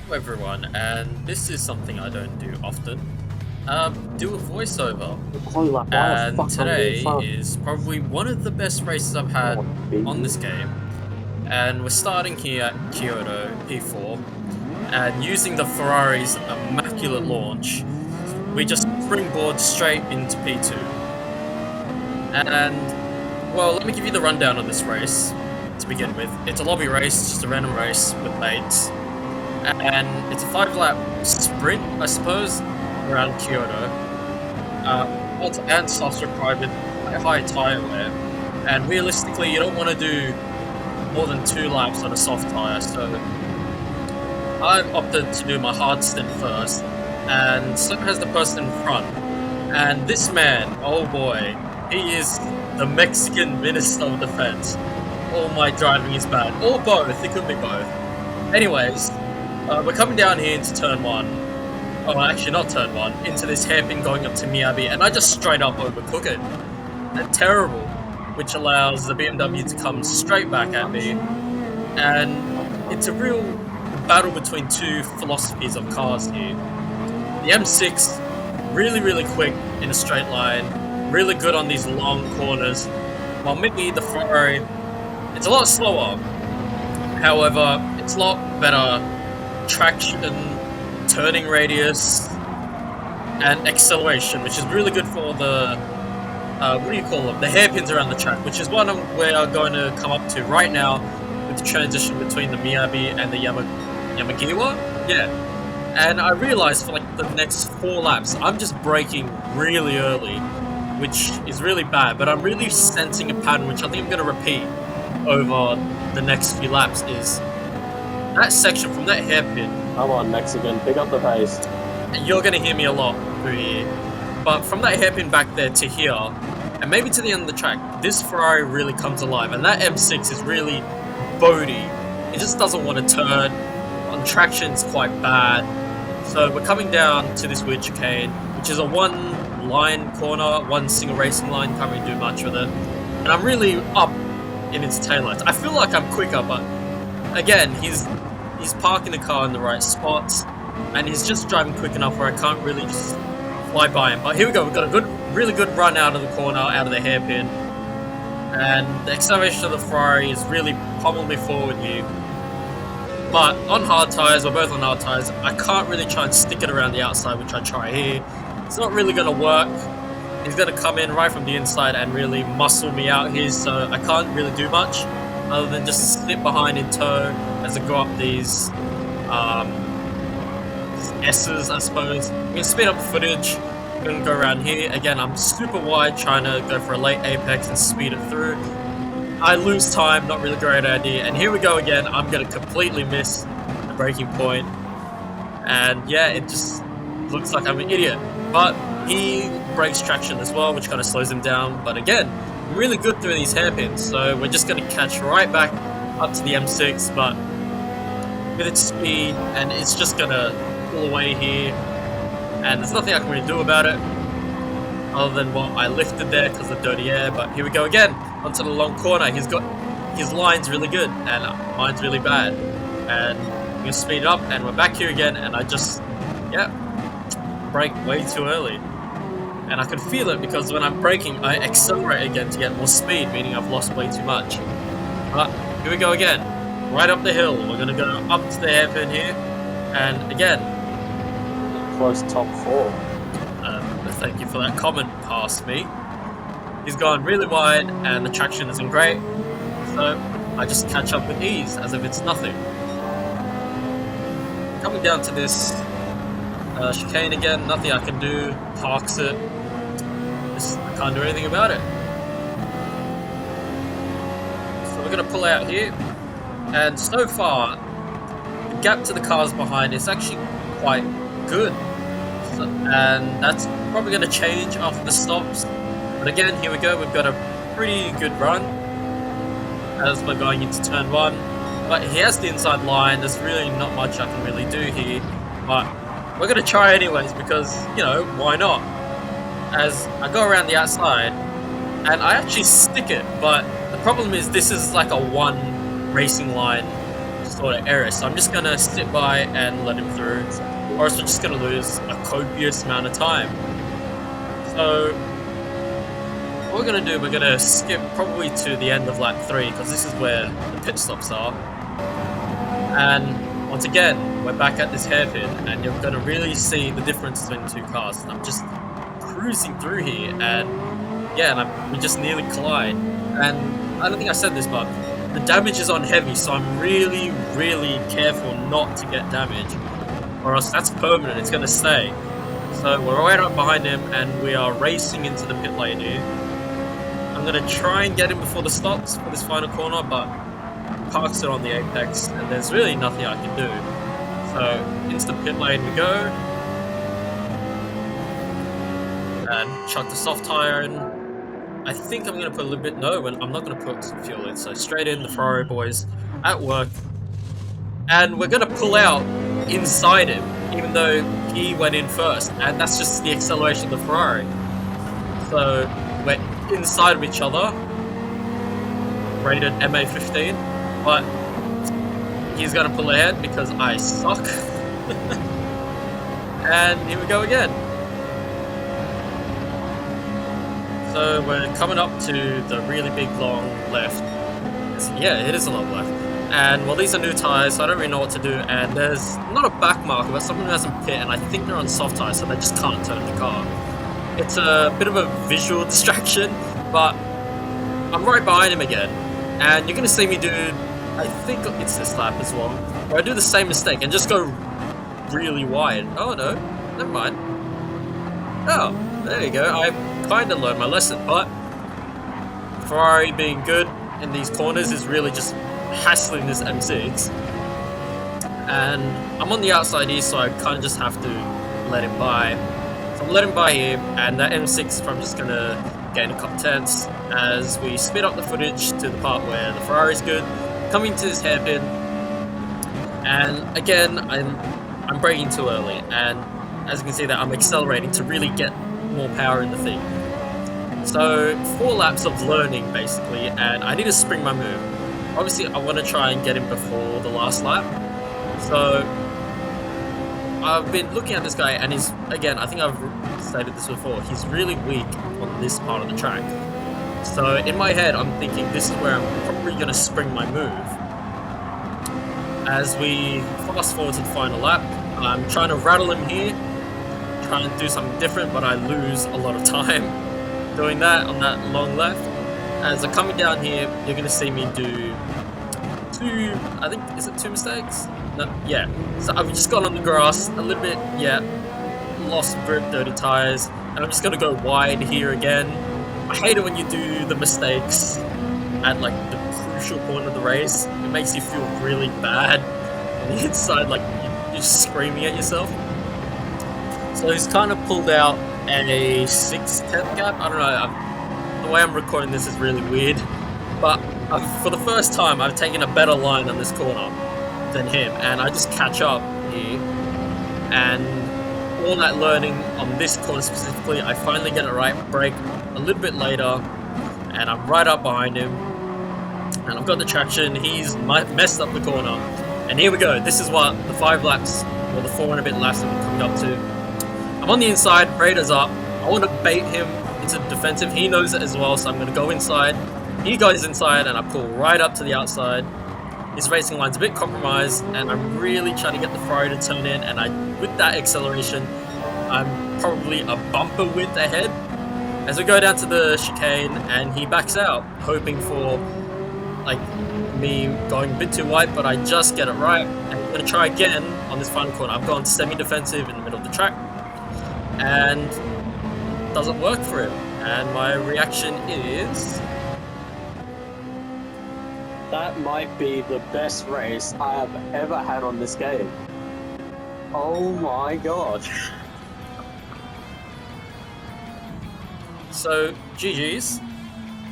Hello everyone, and this is something I don't do often. Do a voiceover. Like, why the And fuck am I being today fun? is probably one of the best races I've I had want to beat on you. this game. And we're starting here at Kyoto P4, and using the Ferrari's immaculate launch, we just springboard straight into P2. And, well, let me give you the rundown of this race to begin with. It's a lobby race, just a random race with mates. And it's a 5 lap sprint, I suppose, around Kyoto. And softs required with high tyre wear. And realistically, you don't want to do more than 2 laps on a soft tyre, so I've opted to do my hard stint first, and so has the person in front. And this man, oh boy, he is the Mexican Minister of Defense. Oh, my driving is bad. Or both, it could be both. Anyways, we're coming down here into turn 1. Oh, actually not turn 1, into this hairpin going up to Miyabi, and I just straight up overcook it. And terrible, which allows the BMW to come straight back at me. And it's a real battle between two philosophies of cars here. The M6, really quick in a straight line, really good on these long corners, while maybe the Ferrari, it's a lot slower. However, it's a lot better traction, turning radius, and acceleration, which is really good for the what do you call them? The hairpins around the track, which is one we are going to come up to right now with the transition between the Miyabi and the Yamagiwa. Yeah. And I realized for like the next 4 laps, I'm just braking really early, which is really bad, but I'm really sensing a pattern which I think I'm going to repeat over the next few laps is that section from that hairpin. Come on, Mexican, pick up the pace. And you're going to hear me a lot through here. But from that hairpin back there to here, and maybe to the end of the track, this Ferrari really comes alive. And that M6 is really boaty. It just doesn't want to turn. On traction, it's quite bad. So we're coming down to this weird chicane, which is a one-line corner, one single racing line. Can't really do much with it. And I'm really up in its taillights. I feel like I'm quicker, but again, he's parking the car in the right spots, and he's just driving quick enough where I can't really just fly by him. But here we go. We've got a really good run out of the corner, out of the hairpin, and the acceleration of the Ferrari is really pummeling me forward here. But on hard tyres, we're both on hard tyres, I can't really try and stick it around the outside, which I try here. It's not really going to work. He's going to come in right from the inside and really muscle me out here, so I can't really do much other than just sit behind in tow as I go up these S's, I suppose. I'm going to speed up the footage. I'm going to go around here. Again, I'm super wide, trying to go for a late apex and speed it through. I lose time, not really a great idea. And here we go again. I'm going to completely miss the braking point. And yeah, it just looks like I'm an idiot. But he breaks traction as well, which kind of slows him down. But again, really good through these hairpins. So we're just going to catch right back up to the M6, but with its speed, and it's just going to pull away here. And there's nothing I can really do about it other than what I lifted there because of dirty air. But here we go again onto the long corner. He's got his line's really good and mine's really bad, and I'm gonna speed it up, and we're back here again, and I just brake way too early, and I can feel it because when I'm braking I accelerate again to get more speed, meaning I've lost way too much. But here we go again, right up the hill. We're gonna go up to the hairpin here, and again, Close top 4. thank you for that comment past me. He's gone really wide and the traction isn't great, so I just catch up with ease as if it's nothing. Coming down to this chicane again, nothing I can do, parks it, I can't do anything about it. So we're going to pull out here, and so far the gap to the cars behind is actually quite good. And that's probably going to change after the stops. But again, here we go. We've got a pretty good run as we're going into turn 1. But he has the inside line. There's really not much I can really do here. But we're going to try anyways because, you know, why not? As I go around the outside, and I actually stick it. But the problem is this is like a one racing line sort of area. So I'm just gonna sit by and let him through, or else we're just gonna lose a copious amount of time. So what we're gonna do, we're gonna skip probably to the end of lap 3 because this is where the pit stops are. And once again, we're back at this hairpin, and you're gonna really see the difference between the two cars. And I'm just cruising through here, and yeah, and we just nearly collide. And I don't think I said this, but the damage is on heavy, so I'm really, really careful not to get damage, or else that's permanent. It's gonna stay. So we're right up behind him, and we are racing into the pit lane here. I'm gonna try and get him before the stops for this final corner, but parks it on the apex, and there's really nothing I can do. So into the pit lane we go, and chuck the soft tire in. I think I'm gonna put a little bit. No, I'm not gonna put some fuel in. So straight in, the Ferrari boys at work, and we're gonna pull out inside him, even though he went in first, and that's just the acceleration of the Ferrari. So we're inside of each other, rated MA15, but he's gonna pull ahead because I suck. And here we go again. So we're coming up to the really big long left. Yeah, it is a long left. And well, these are new tires, so I don't really know what to do. And there's not a back marker, but someone who hasn't pit, and I think they're on soft tires, so they just can't turn the car. It's a bit of a visual distraction, but I'm right behind him again. And you're gonna see me do, I think it's this lap as well, where I do the same mistake and just go really wide. Oh no, never mind. Oh, there you go. I kind of learned my lesson, but Ferrari being good in these corners is really just hassling this M6. And I'm on the outside here, so I kind of just have to let him by. So I'm letting him by here, and that M6, I'm just gonna gain a couple tenths as we speed up the footage to the part where the Ferrari's good, coming to this hairpin, and again I'm braking too early, and as you can see that I'm accelerating to really get more power in the thing. So 4 laps of learning basically, and I need to spring my move. Obviously I want to try and get him before the last lap. So I've been looking at this guy, and he's, again, I think I've stated this before, he's really weak on this part of the track. So in my head I'm thinking this is where I'm probably going to spring my move. As we fast forward to the final lap, I'm trying to rattle him here, trying to do something different, but I lose a lot of time doing that on that long left. As I'm coming down here, you're going to see me do 2, I think, is it 2 mistakes? No, yeah. So I've just gone on the grass a little bit, yeah, lost grip, dirty tires, and I'm just going to go wide here again. I hate it when you do the mistakes at like the crucial point of the race. It makes you feel really bad on the inside, like you're just screaming at yourself. So he's kind of pulled out a 6/10 gap. I don't know, the way I'm recording this is really weird, but for the first time I've taken a better line on this corner than him, and I just catch up here, and all that learning on this corner specifically, I finally get it right, brake a little bit later, and I'm right up behind him, and I've got the traction. He's messed up the corner, and here we go. This is what the 5 laps, or the 4 and a bit laps that we're coming up to. I'm on the inside, Radar's up. I want to bait him into defensive. He knows it as well, so I'm going to go inside. He goes inside, and I pull right up to the outside. His racing line's a bit compromised, and I'm really trying to get the Ferrari to turn in, and with that acceleration, I'm probably a bumper width ahead. As we go down to the chicane, and he backs out, hoping for like me going a bit too wide, but I just get it right. And I'm going to try again on this final corner. I've gone semi-defensive in the middle of the track, and it doesn't work for him. And my reaction is, that might be the best race I have ever had on this game. Oh my god. So, GG's.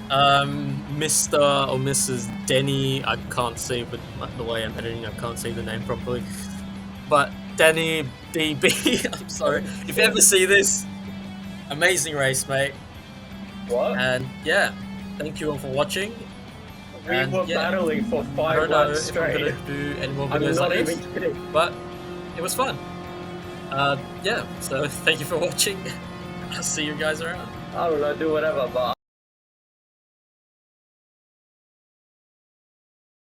Mr. or Mrs. Denny, I can't see, but the way I'm editing, I can't see the name properly. But Denny DB, I'm sorry. If you ever see this, amazing race, mate. What? And yeah, thank you all for watching. We And, were yeah, battling for I 5 don't know laps if I'm straight. gonna do any more I'm videos not like even this, kidding. but it was fun. Yeah, so thank you for watching. I'll see you guys around. I don't know, do whatever, but